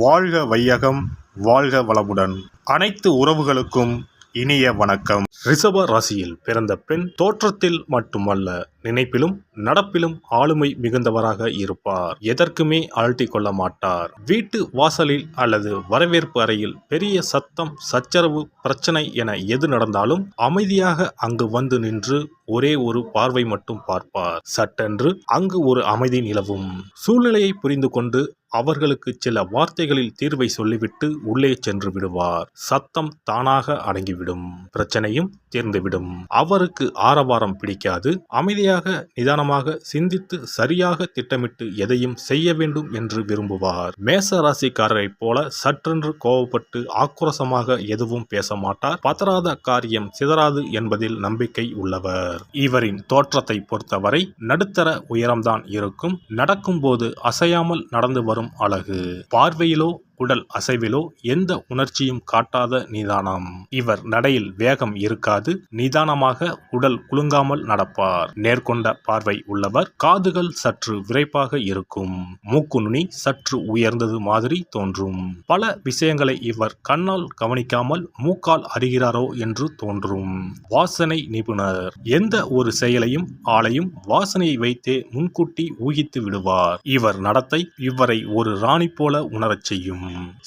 வாழ்க வையகம், வாழ்க வளமுடன். அனைத்து உறவுகளுக்கும் இனிய வணக்கம். ரிஷப ராசியில் பிறந்த பெண் தோற்றத்தில் மட்டுமல்ல, நினைப்பிலும் நடப்பிலும் ஆளுமை மிகுந்தவராக இருப்பார். எதற்குமே அழட்டி கொள்ள மாட்டார். வீட்டு வாசலில் அல்லது வரவேற்பு அறையில் பெரிய சத்தம், சச்சரவு, பிரச்சனை என எது நடந்தாலும் அமைதியாக அங்கு வந்து நின்று ஒரே ஒரு பார்வை மட்டும் பார்ப்பார். சட்டென்று அங்கு ஒரு அமைதி நிலவும். சூழ்நிலையை புரிந்து கொண்டு அவர்களுக்கு சில வார்த்தைகளில் தீர்வை சொல்லிவிட்டு உள்ளே சென்று விடுவார். சத்தம் தானாக அடங்கிவிடும், பிரச்சனையும் தீர்ந்துவிடும். அவருக்கு ஆரவாரம் பிடிக்காது. அமைதியாக நிதானமாக சிந்தித்து சரியாக திட்டமிட்டு எதையும் செய்ய வேண்டும் என்று விரும்புவார். மேச ராசிக்காரரை போல சற்றென்று கோபப்பட்டு ஆக்ரோசமாக எதுவும் பேச மாட்டார். பதறாத காரியம் சிதறாது என்பதில் நம்பிக்கை உள்ளவர். இவரின் தோற்றத்தை பொறுத்தவரை நடுத்தர உயரம்தான் இருக்கும். நடக்கும்போது அசையாமல் நடந்து வரும் அழகு. பார்வையிலோ உடல் அசைவிலோ எந்த உணர்ச்சியும் காட்டாத நிதானம். இவர் நடையில் வேகம் இருக்காது. நிதானமாக உடல் குலுங்காமல் நடப்பார். நேர்கொண்ட பார்வை உள்ளவர். காதுகள் சற்று விரைப்பாக இருக்கும். மூக்கு நுனி சற்று உயர்ந்தது மாதிரி தோன்றும். பல விஷயங்களை இவர் கண்ணால் கவனிக்காமல் மூக்கால் அறிகிறாரோ என்று தோன்றும். வாசனை நிபுணர். எந்த ஒரு செயலையும் ஆளையும் வாசனையை வைத்தே முன்கூட்டி ஊகித்து விடுவார். இவர் நடத்தை இவரை ஒரு ராணி போல உணரச் செய்யும்.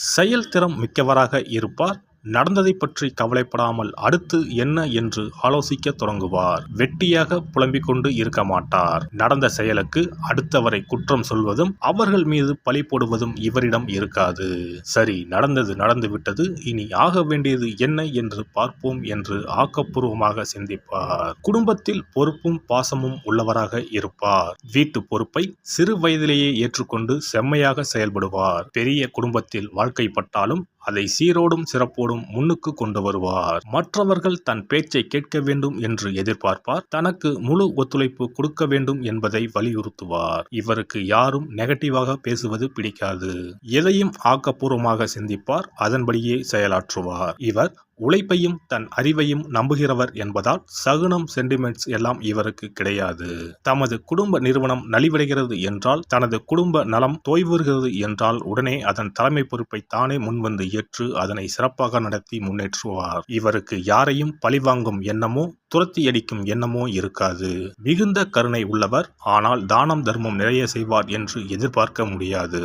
செயல்திறம் மிக்கவராக இருப்பார். நடந்ததை பற்றி கவலைப்படாமல் அடுத்து என்ன என்று ஆலோசிக்க தொடங்குவார். வெட்டியாக புலம்பிக் கொண்டு இருக்க மாட்டார். நடந்த செயலுக்கு அடுத்தவரை குற்றம் சொல்வதும் அவர்கள் மீது பழி போடுவதும் இவரிடம் இருக்காது. சரி, நடந்தது நடந்துவிட்டது, இனி ஆக வேண்டியது என்ன என்று பார்ப்போம் என்று ஆக்கப்பூர்வமாக சிந்திப்பார். குடும்பத்தில் பொறுப்பும் பாசமும் உள்ளவராக இருப்பார். வீட்டு பொறுப்பை சிறு வயதிலேயே ஏற்றுக்கொண்டு செம்மையாக செயல்படுவார். பெரிய குடும்பத்தில் வாழ்க்கைப்பட்டாலும் அதை சீரோடும் சிறப்போடும் முன்னுக்கு கொண்டு வருவார். மற்றவர்கள் தன் பேச்சை கேட்க வேண்டும் என்று எதிர்பார்ப்பார். தனக்கு முழு ஒத்துழைப்பு கொடுக்க வேண்டும் என்பதை வலியுறுத்துவார். இவருக்கு யாரும் நெகட்டிவாக பேசுவது பிடிக்காது. எதையும் ஆக்கப்பூர்வமாக சிந்திப்பார். அதன்படியே செயலாற்றுவார். இவர் உழைப்பையும் தன் அறிவையும் நம்புகிறவர் என்பதால் சகுனம், சென்டிமெண்ட்ஸ் எல்லாம் இவருக்கு கிடையாது. தமது குடும்ப நிறுவனம் நலிவடைகிறது என்றால், தனது குடும்ப நலம் தோய்வுறுகிறது என்றால் உடனே அதன் தலைமை பொறுப்பை தானே முன்வந்து ஏற்று அதனை சிறப்பாக நடத்தி முன்னேற்றுவார். இவருக்கு யாரையும் பழிவாங்கும் எண்ணமோ துரத்தி அடிக்கும் எண்ணமோ இருக்காது. மிகுந்த கருணை உள்ளவர். ஆனால் தானம் தர்மம் நிறைய செய்வார் என்று எதிர்பார்க்க முடியாது.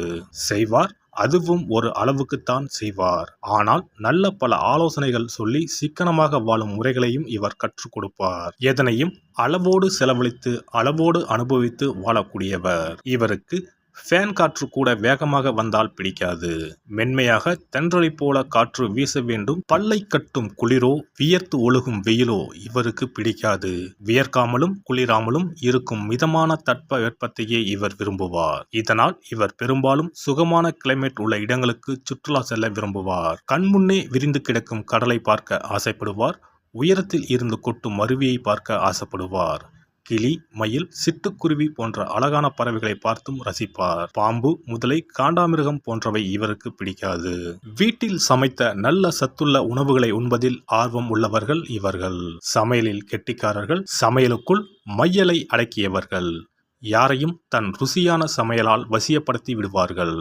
செய்வார், அதுவும் ஒரு அளவுக்குத்தான் செய்வார். ஆனால் நல்ல பல ஆலோசனைகள் சொல்லி சிக்கனமாக வாழும் முறைகளையும் இவர் கற்றுக் கொடுப்பார். எதனையும் அளவோடு செலவழித்து அளவோடு அனுபவித்து வாழக்கூடியவர். இவருக்கு ஃபேன் காற்று கூட வேகமாக வந்தால் பிடிக்காது. மென்மையாக தென்றலை போல காற்று வீச வேண்டும். பல்லை கட்டும் குளிரோ வியர்த்து ஒழுகும் வெயிலோ இவருக்கு பிடிக்காது. வியர்க்காமலும் குளிராமலும் இருக்கும் மிதமான தட்ப வெப்பத்தையே இவர் விரும்புவார். இதனால் இவர் பெரும்பாலும் சுகமான கிளைமேட் உள்ள இடங்களுக்கு சுற்றுலா செல்ல விரும்புவார். கண்முன்னே விரிந்து கிடக்கும் கடலை பார்க்க ஆசைப்படுவார். உயரத்தில் இருந்து கொட்டும் அருவியை பார்க்க ஆசைப்படுவார். கிளி, மயில், சிட்டுக்குருவி போன்ற அழகான பறவைகளை பார்த்தும் ரசிப்பார். பாம்பு, முதலை, காண்டாமிருகம் போன்றவை இவருக்கு பிடிக்காது. வீட்டில் சமைத்த நல்ல சத்துள்ள உணவுகளை உண்பதில் ஆர்வம் உள்ளவர்கள் இவர்கள். சமையலில் கெட்டிக்காரர்கள். சமையலுக்குள் மையலை அடக்கியவர்கள். யாரையும் தன் ருசியான சமையலால் வசியப்படுத்தி விடுவார்கள்.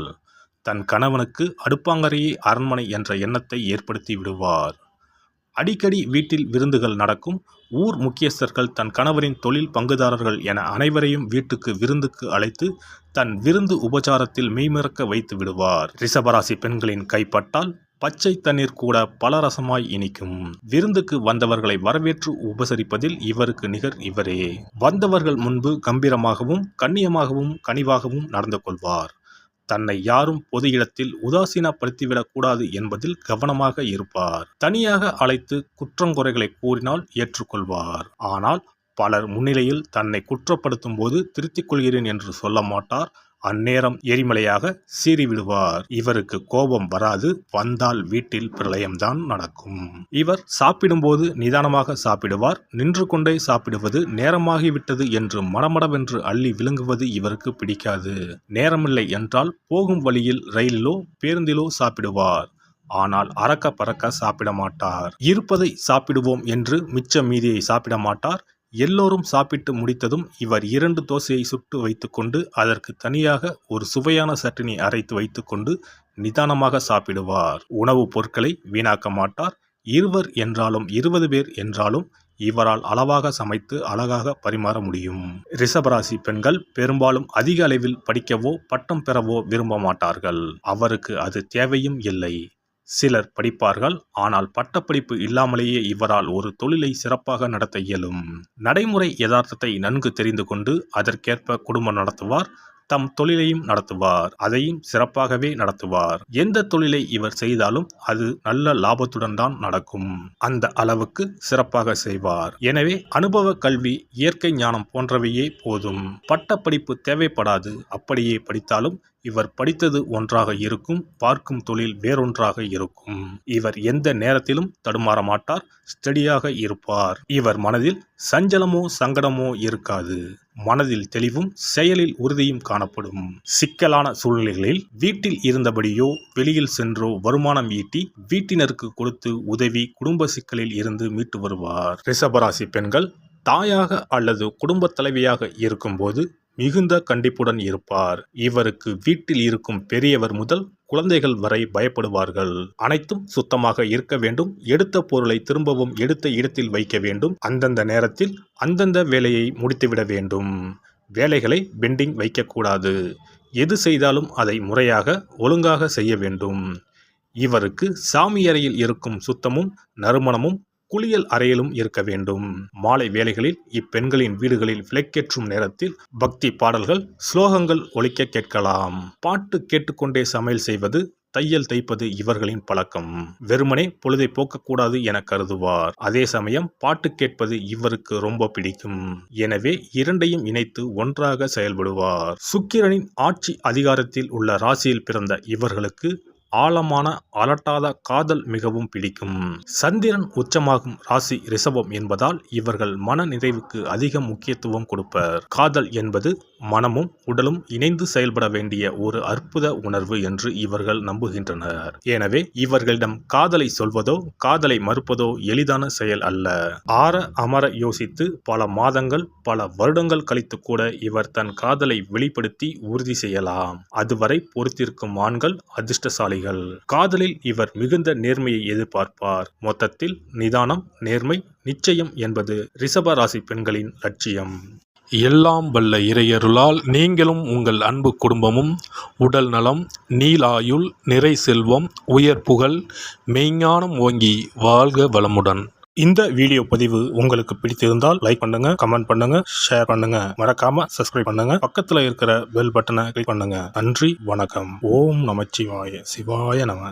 தன் கணவனுக்கு அடுப்பாங்கரையே அரண்மனை என்ற எண்ணத்தை ஏற்படுத்தி விடுவார். அடிக்கடி வீட்டில் விருந்துகள் நடக்கும். ஊர் முக்கியஸ்தர்கள், தன் கணவரின் தொழில் பங்குதாரர்கள் என அனைவரையும் வீட்டுக்கு விருந்துக்கு அழைத்து தன் விருந்து உபச்சாரத்தில் மெய்மறக்க வைத்து விடுவார். ரிஷபராசி பெண்களின் கைப்பட்டால் பச்சை தண்ணீர் கூட பலரசமாய் இனிக்கும். விருந்துக்கு வந்தவர்களை வரவேற்று உபசரிப்பதில் இவருக்கு நிகர் இவரே. வந்தவர்கள் முன்பு கம்பீரமாகவும் கண்ணியமாகவும் கனிவாகவும் நடந்து கொள்வார். தன்னை யாரும் பொது இடத்தில் உதாசீனப்படுத்திவிடக் கூடாது என்பதில் கவனமாக இருப்பார். தனியாக அழைத்து குற்றங்குறைகளை கூறினால் ஏற்றுக்கொள்வார். ஆனால் பலர் முன்னிலையில் தன்னை குற்றப்படுத்தும் போது திருத்திக் கொள்கிறேன் என்று சொல்ல மாட்டார். அந்நேரம் எரிமலையாக சீறிவிடுவார். இவருக்கு கோபம் வராது. வந்தால் வீட்டில் பிரளயம்தான் நடக்கும். இவர் சாப்பிடும்போது நிதானமாக சாப்பிடுவார். நின்று கொண்டே சாப்பிடுவது, நேரமாகிவிட்டது என்று மடமடவென்று அள்ளி விழுங்குவது இவருக்கு பிடிக்காது. நேரமில்லை என்றால் போகும் வழியில் ரயிலிலோ பேருந்திலோ சாப்பிடுவார். ஆனால் அறக்க பறக்க சாப்பிட மாட்டார். இருப்பதை சாப்பிடுவோம் என்று மிச்ச மீதியை சாப்பிட மாட்டார். எல்லோரும் சாப்பிட்டு முடித்ததும் இவர் 2 தோசையை சுட்டு வைத்துக்கொண்டு அதற்கு தனியாக ஒரு சுவையான சட்டினி அரைத்து வைத்துக்கொண்டு நிதானமாக சாப்பிடுவார். உணவுப் பொருட்களை வீணாக்க மாட்டார். 20 என்றாலும் 20 பேர் என்றாலும் இவரால் அளவாக சமைத்து அழகாக பரிமாற முடியும். ரிஷபராசி பெண்கள் பெரும்பாலும் அதிக அளவில் படிக்கவோ பட்டம் பெறவோ விரும்ப மாட்டார்கள். அவருக்கு அது தேவையும் இல்லை. சிலர் படிப்பார்கள். ஆனால் பட்டப்படிப்பு இல்லாமலேயே இவரால் ஒரு தொழிலை சிறப்பாக நடத்த இயலும். நடைமுறை யதார்த்தத்தை நன்கு தெரிந்து கொண்டு அதற்கேற்ப குடும்பம் நடத்துவார். தம் தொழிலையும் நடத்துவார். அதையும் சிறப்பாகவே நடத்துவார். எந்த தொழிலை இவர் செய்தாலும் அது நல்ல லாபத்துடன் தான் நடக்கும். அந்த அளவுக்கு சிறப்பாக செய்வார். எனவே அனுபவ கல்வி, இயற்கை ஞானம் போன்றவையே போதும். பட்டப்படிப்பு தேவைப்படாது. அப்படியே படித்தாலும் இவர் படித்தது ஒன்றாக இருக்கும். பார்க்கும் தொழில் வேறொன்றாக இருக்கும். இவர் எந்த நேரத்திலும் தடுமாற மாட்டார். ஸ்டடியாக இருப்பார். இவர் மனதில் சஞ்சலமோ சங்கடமோ இருக்காது. மனதில் தெளிவும் செயலில் உறுதியும் காணப்படும். சிக்கலான சூழ்நிலைகளில் வீட்டில் இருந்தபடியோ வெளியில் சென்றோ வருமானம் ஈட்டி வீட்டினருக்கு கொடுத்து உதவி குடும்ப சிக்கலில் இருந்து மீட்டு வருவார். ரிஷபராசி பெண்கள் தாயாக அல்லது குடும்ப தலைவியாக இருக்கும்போது மிகுந்த கண்டிப்புடன் இருப்பார். இவருக்கு வீட்டில் இருக்கும் பெரியவர் முதல் குழந்தைகள் வரை பயப்படுவார்கள். அனைத்தும் சுத்தமாக இருக்க வேண்டும். எடுத்த பொருளை திரும்பவும் எடுத்த இடத்தில் வைக்க வேண்டும். அந்தந்த நேரத்தில் அந்தந்த வேலையை முடித்துவிட வேண்டும். வேலைகளை பெண்டிங் வைக்கக்கூடாது. எது செய்தாலும் அதை முறையாக ஒழுங்காக செய்ய வேண்டும். இவருக்கு சாமியறையில் இருக்கும் சுத்தமும் நறுமணமும் குளியல் அறையிலும் இருக்க வேண்டும். மாலை வேளைகளில் இப்பெண்களின் வீடுகளில் விளக்கேற்றும் நேரத்தில் பக்தி பாடல்கள், ஸ்லோகங்கள் ஒலிக்க கேட்கலாம். பாட்டு கேட்டுக்கொண்டே சமையல் செய்வது, தையல் தைப்பது இவர்களின் பழக்கம். வெறுமனே பொழுதை போக்கக்கூடாது என கருதுவார். அதே சமயம் பாட்டு கேட்பது இவருக்கு ரொம்ப பிடிக்கும். எனவே இரண்டையும் இணைத்து ஒன்றாக செயல்படுவார். சுக்கிரனின் ஆட்சி அதிகாரத்தில் உள்ள ராசியில் பிறந்த இவர்களுக்கு ஆழமான அலட்டாத காதல் மிகவும் பிடிக்கும். சந்திரன் உச்சமாகும் ராசி ரிஷபம் என்பதால் இவர்கள் மன நிறைவுக்கு அதிக முக்கியத்துவம் கொடுப்பர். காதல் என்பது மனமும் உடலும் இணைந்து செயல்பட வேண்டிய ஒரு அற்புத உணர்வு என்று இவர்கள் நம்புகின்றனர். எனவே இவர்களிடம் காதலை சொல்வதோ காதலை மறுப்பதோ எளிதான செயல் அல்ல. ஆற அமர யோசித்து பல மாதங்கள் பல வருடங்கள் கழித்து கூட இவர் தன் காதலை வெளிப்படுத்தி உறுதி செய்யலாம். அதுவரை பொறுத்திருக்கும் ஆண்கள் அதிர்ஷ்டசாலிகள். காதலில் இவர் மிகுந்த நேர்மையை எதிர்பார்ப்பார். மொத்தத்தில் நிதானம், நேர்மை, நிச்சயம் என்பது ரிஷப ராசி பெண்களின் லட்சியம். எல்லாம் வல்ல இறையருளால் நீங்களும் உங்கள் அன்பு குடும்பமும் உடல் நலம், நீலாயுள், நிறை செல்வம், உயர் புகழ், மெய்ஞானம் ஓங்கி வாழ்க வளமுடன். இந்த வீடியோ பதிவு உங்களுக்கு பிடித்திருந்தால் லைக் பண்ணுங்க, கமெண்ட் பண்ணுங்க, ஷேர் பண்ணுங்க. மறக்காம சப்ஸ்கிரைப் பண்ணுங்க. பக்கத்துல இருக்கிற பெல் பட்டனை கிளிக் பண்ணுங்க. நன்றி, வணக்கம். ஓம் நமச்சிவாய. சிவாய நம.